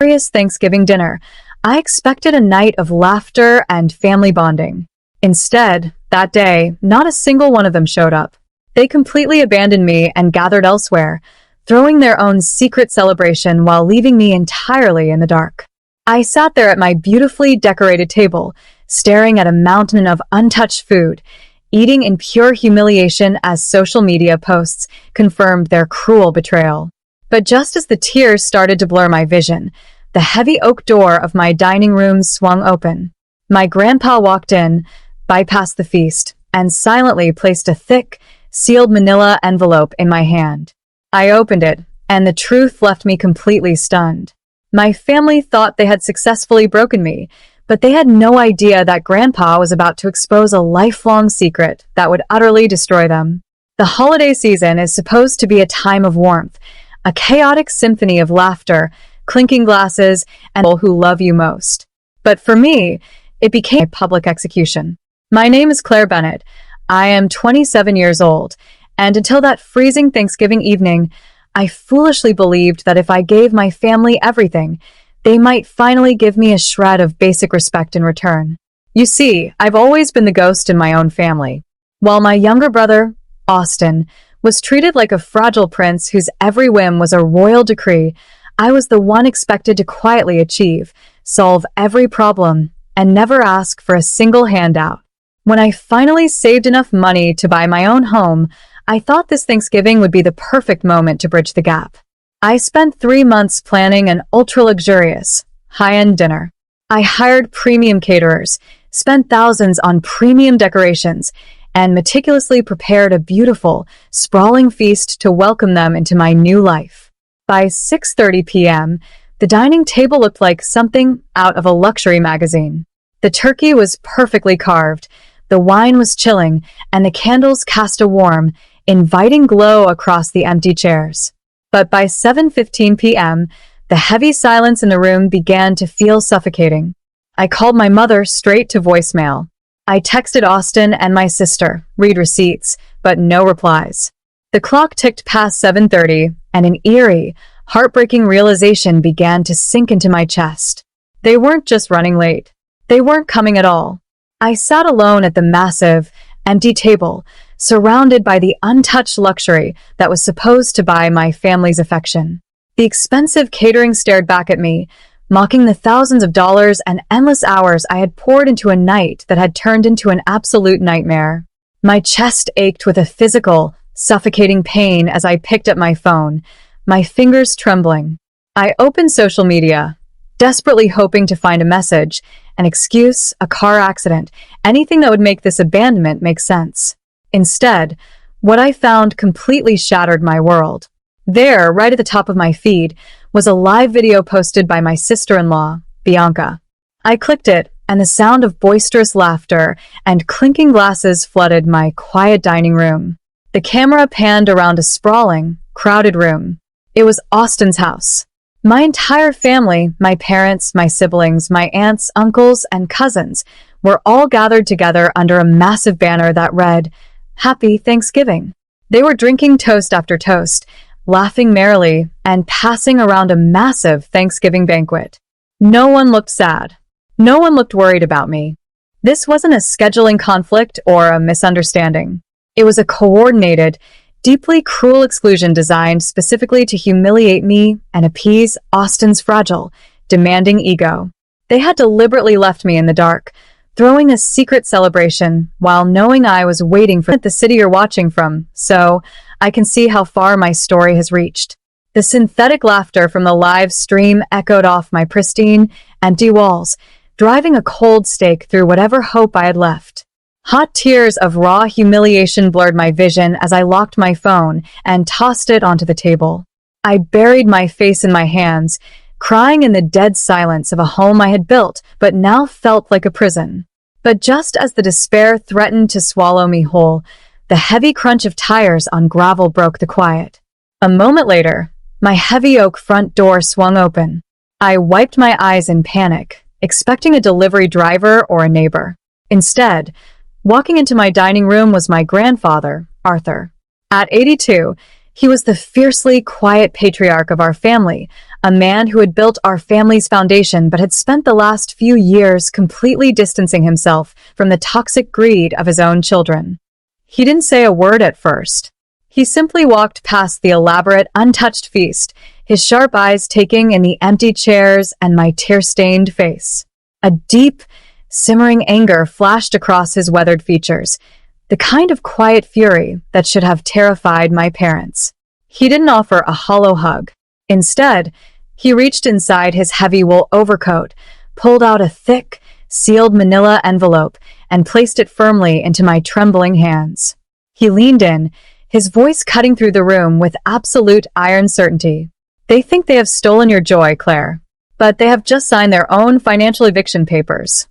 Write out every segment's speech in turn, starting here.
glorious Thanksgiving dinner. I expected a night of laughter and family bonding. Instead, that day, not a single one of them showed up. They completely abandoned me and gathered elsewhere, throwing their own secret celebration while leaving me entirely in the dark. I sat there at my beautifully decorated table, staring at a mountain of untouched food, eating in pure humiliation as social media posts confirmed their cruel betrayal. But just as the tears started to blur my vision, the heavy oak door of my dining room swung open. My grandpa walked in, bypassed the feast, and silently placed a thick, sealed manila envelope in my hand. I opened it, and the truth left me completely stunned. My family thought they had successfully broken me, but they had no idea that Grandpa was about to expose a lifelong secret that would utterly destroy them. The holiday season is supposed to be a time of warmth, a chaotic symphony of laughter, clinking glasses, and people who love you most. But for me, it became a public execution. My name is Claire Bennett. I am 27 years old, and until that freezing Thanksgiving evening, I foolishly believed that if I gave my family everything, they might finally give me a shred of basic respect in return. You see, I've always been the ghost in my own family. While my younger brother, Austin, was treated like a fragile prince whose every whim was a royal decree, I was the one expected to quietly achieve, solve every problem, and never ask for a single handout. When I finally saved enough money to buy my own home, I thought this Thanksgiving would be the perfect moment to bridge the gap. I spent 3 months planning an ultra-luxurious, high-end dinner. I hired premium caterers, spent thousands on premium decorations, and meticulously prepared a beautiful, sprawling feast to welcome them into my new life. By 6:30 p.m., the dining table looked like something out of a luxury magazine. The turkey was perfectly carved, the wine was chilling, and the candles cast a warm, inviting glow across the empty chairs. But by 7:15 p.m., the heavy silence in the room began to feel suffocating. I called my mother straight to voicemail. I texted Austin and my sister, read receipts, but no replies. The clock ticked past 7:30, and an eerie, heartbreaking realization began to sink into my chest. They weren't just running late. They weren't coming at all. I sat alone at the massive, empty table, surrounded by the untouched luxury that was supposed to buy my family's affection. The expensive catering stared back at me, mocking the thousands of dollars and endless hours I had poured into a night that had turned into an absolute nightmare. My chest ached with a physical, suffocating pain as I picked up my phone, my fingers trembling. I opened social media, desperately hoping to find a message, an excuse, a car accident, anything that would make this abandonment make sense. Instead, what I found completely shattered my world. There, right at the top of my feed, was a live video posted by my sister-in-law, Bianca. I clicked it, and the sound of boisterous laughter and clinking glasses flooded my quiet dining room. The camera panned around a sprawling, crowded room. It was Austin's house. My entire family, my parents, my siblings, my aunts, uncles, and cousins, were all gathered together under a massive banner that read, "Happy Thanksgiving." They were drinking toast after toast, laughing merrily, and passing around a massive Thanksgiving banquet. No one looked sad. No one looked worried about me. This wasn't a scheduling conflict or a misunderstanding. It was a coordinated, deeply cruel exclusion designed specifically to humiliate me and appease Austin's fragile, demanding ego. They had deliberately left me in the dark, throwing a secret celebration while knowing I was waiting for the city you're watching from, so I can see how far my story has reached. The synthetic laughter from the live stream echoed off my pristine, empty walls, driving a cold stake through whatever hope I had left. Hot tears of raw humiliation blurred my vision as I locked my phone and tossed it onto the table. I buried my face in my hands, crying in the dead silence of a home I had built but now felt like a prison. But just as the despair threatened to swallow me whole, the heavy crunch of tires on gravel broke the quiet. A moment later, my heavy oak front door swung open. I wiped my eyes in panic, expecting a delivery driver or a neighbor. Instead, walking into my dining room was my grandfather, Arthur. At 82, He was the fiercely quiet patriarch of our family, a man who had built our family's foundation but had spent the last few years completely distancing himself from the toxic greed of his own children. He didn't say a word at first. He simply walked past the elaborate, untouched feast, his sharp eyes taking in the empty chairs and my tear-stained face. A deep, simmering anger flashed across his weathered features, the kind of quiet fury that should have terrified my parents. He didn't offer a hollow hug. Instead, he reached inside his heavy wool overcoat, pulled out a thick, sealed manila envelope, and placed it firmly into my trembling hands. He leaned in, his voice cutting through the room with absolute iron certainty. "They think they have stolen your joy, Claire, but they have just signed their own financial eviction papers."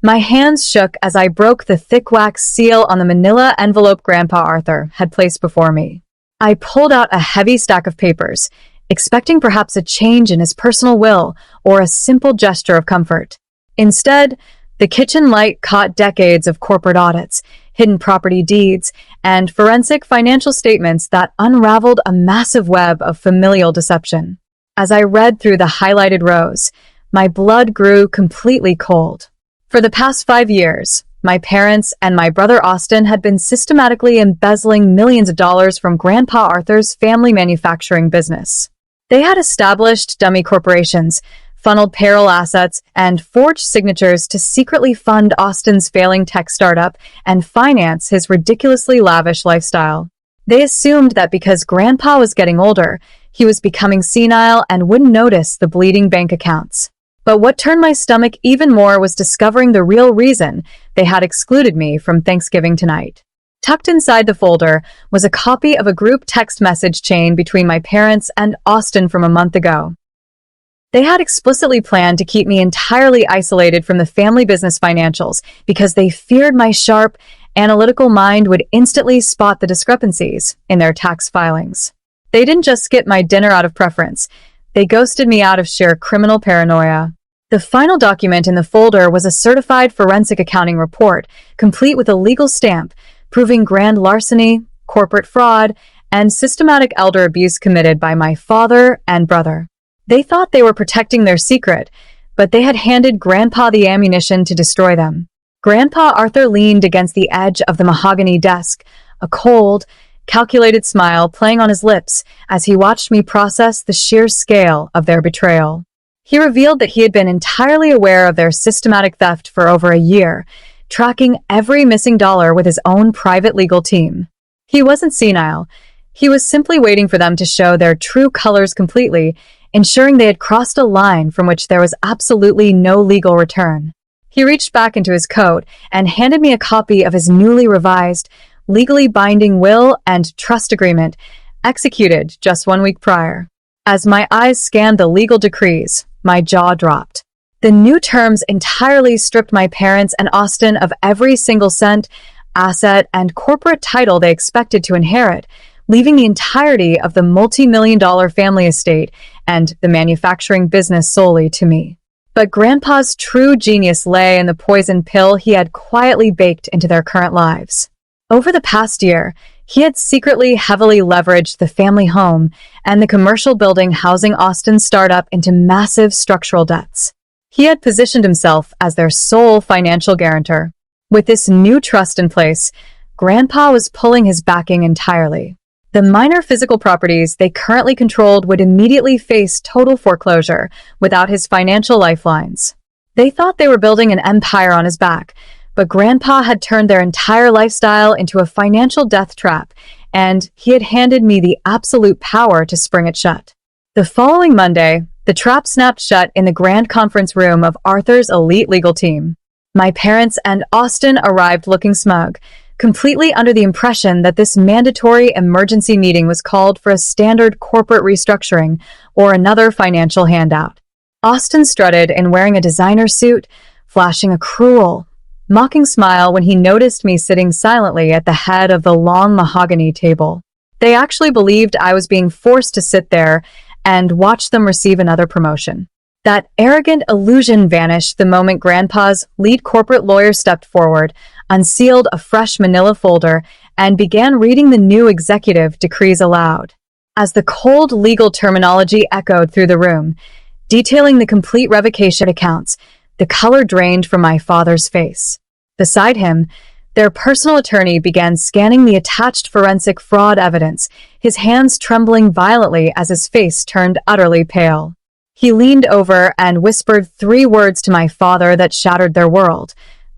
My hands shook as I broke the thick wax seal on the manila envelope Grandpa Arthur had placed before me. I pulled out a heavy stack of papers, expecting perhaps a change in his personal will or a simple gesture of comfort. Instead, the kitchen light caught decades of corporate audits, hidden property deeds, and forensic financial statements that unraveled a massive web of familial deception. As I read through the highlighted rows, my blood grew completely cold. For the past 5 years, my parents and my brother Austin had been systematically embezzling millions of dollars from Grandpa Arthur's family manufacturing business. They had established dummy corporations, funneled payroll assets, and forged signatures to secretly fund Austin's failing tech startup and finance his ridiculously lavish lifestyle. They assumed that because Grandpa was getting older, he was becoming senile and wouldn't notice the bleeding bank accounts. But what turned my stomach even more was discovering the real reason they had excluded me from Thanksgiving tonight. Tucked inside the folder was a copy of a group text message chain between my parents and Austin from a month ago. They had explicitly planned to keep me entirely isolated from the family business financials because they feared my sharp, analytical mind would instantly spot the discrepancies in their tax filings. They didn't just skip my dinner out of preference. They ghosted me out of sheer criminal paranoia. The final document in the folder was a certified forensic accounting report, complete with a legal stamp, proving grand larceny, corporate fraud, and systematic elder abuse committed by my father and brother. They thought they were protecting their secret, but they had handed Grandpa the ammunition to destroy them. Grandpa Arthur leaned against the edge of the mahogany desk, a cold, calculated smile playing on his lips as he watched me process the sheer scale of their betrayal. He revealed that he had been entirely aware of their systematic theft for over a year, tracking every missing dollar with his own private legal team. He wasn't senile. He was simply waiting for them to show their true colors completely, ensuring they had crossed a line from which there was absolutely no legal return. He reached back into his coat and handed me a copy of his newly revised, legally binding will and trust agreement, executed just 1 week prior. As my eyes scanned the legal decrees, my jaw dropped. The new terms entirely stripped my parents and Austin of every single cent, asset, and corporate title they expected to inherit, leaving the entirety of the multi-million-dollar family estate and the manufacturing business solely to me. But Grandpa's true genius lay in the poison pill he had quietly baked into their current lives. Over the past year, he had secretly heavily leveraged the family home and the commercial building housing Austin's startup into massive structural debts. He had positioned himself as their sole financial guarantor. With this new trust in place, Grandpa was pulling his backing entirely. The minor physical properties they currently controlled would immediately face total foreclosure without his financial lifelines. They thought they were building an empire on his back, but Grandpa had turned their entire lifestyle into a financial death trap, and he had handed me the absolute power to spring it shut. The following Monday, the trap snapped shut in the grand conference room of Arthur's elite legal team. My parents and Austin arrived looking smug, completely under the impression that this mandatory emergency meeting was called for a standard corporate restructuring or another financial handout. Austin strutted in wearing a designer suit, flashing a cruel, mocking smile when he noticed me sitting silently at the head of the long mahogany table. They actually believed I was being forced to sit there and watch them receive another promotion. That arrogant illusion vanished the moment Grandpa's lead corporate lawyer stepped forward, unsealed a fresh manila folder, and began reading the new executive decrees aloud. As the cold legal terminology echoed through the room, detailing the complete revocation accounts, the color drained from my father's face. Beside him, their personal attorney began scanning the attached forensic fraud evidence, his hands trembling violently as his face turned utterly pale. He leaned over and whispered 3 words to my father that shattered their world.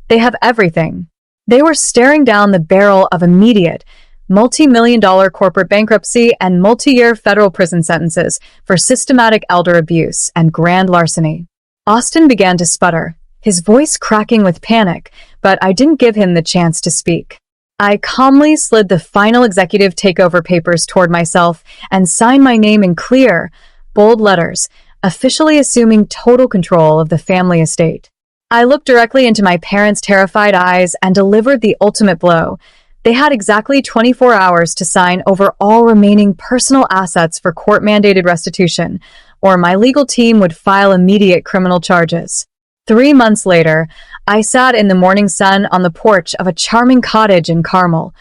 "They have everything." They were staring down the barrel of immediate, multi-million-dollar corporate bankruptcy and multi-year federal prison sentences for systematic elder abuse and grand larceny. Austin began to sputter, his voice cracking with panic, but I didn't give him the chance to speak. I calmly slid the final executive takeover papers toward myself and signed my name in clear, bold letters, officially assuming total control of the family estate. I looked directly into my parents' terrified eyes and delivered the ultimate blow. They had exactly 24 hours to sign over all remaining personal assets for court-mandated restitution, or my legal team would file immediate criminal charges. 3 months later, I sat in the morning sun on the porch of a charming cottage in Carmel,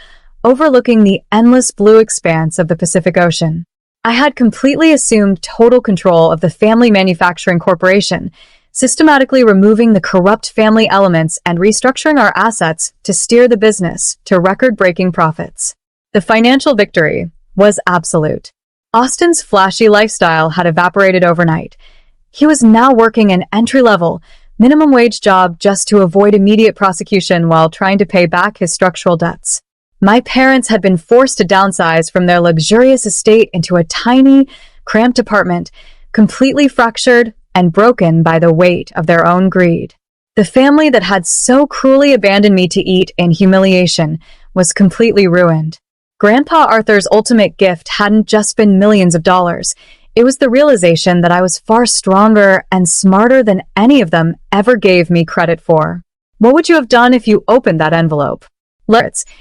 overlooking the endless blue expanse of the Pacific Ocean. I had completely assumed total control of the family manufacturing corporation, systematically removing the corrupt family elements and restructuring our assets to steer the business to record-breaking profits. The financial victory was absolute. Austin's flashy lifestyle had evaporated overnight. He was now working an entry-level, minimum-wage job just to avoid immediate prosecution while trying to pay back his structural debts. My parents had been forced to downsize from their luxurious estate into a tiny, cramped apartment, completely fractured and broken by the weight of their own greed. The family that had so cruelly abandoned me to eat in humiliation was completely ruined. Grandpa Arthur's ultimate gift hadn't just been millions of dollars. It was the realization that I was far stronger and smarter than any of them ever gave me credit for. What would you have done if you opened that envelope?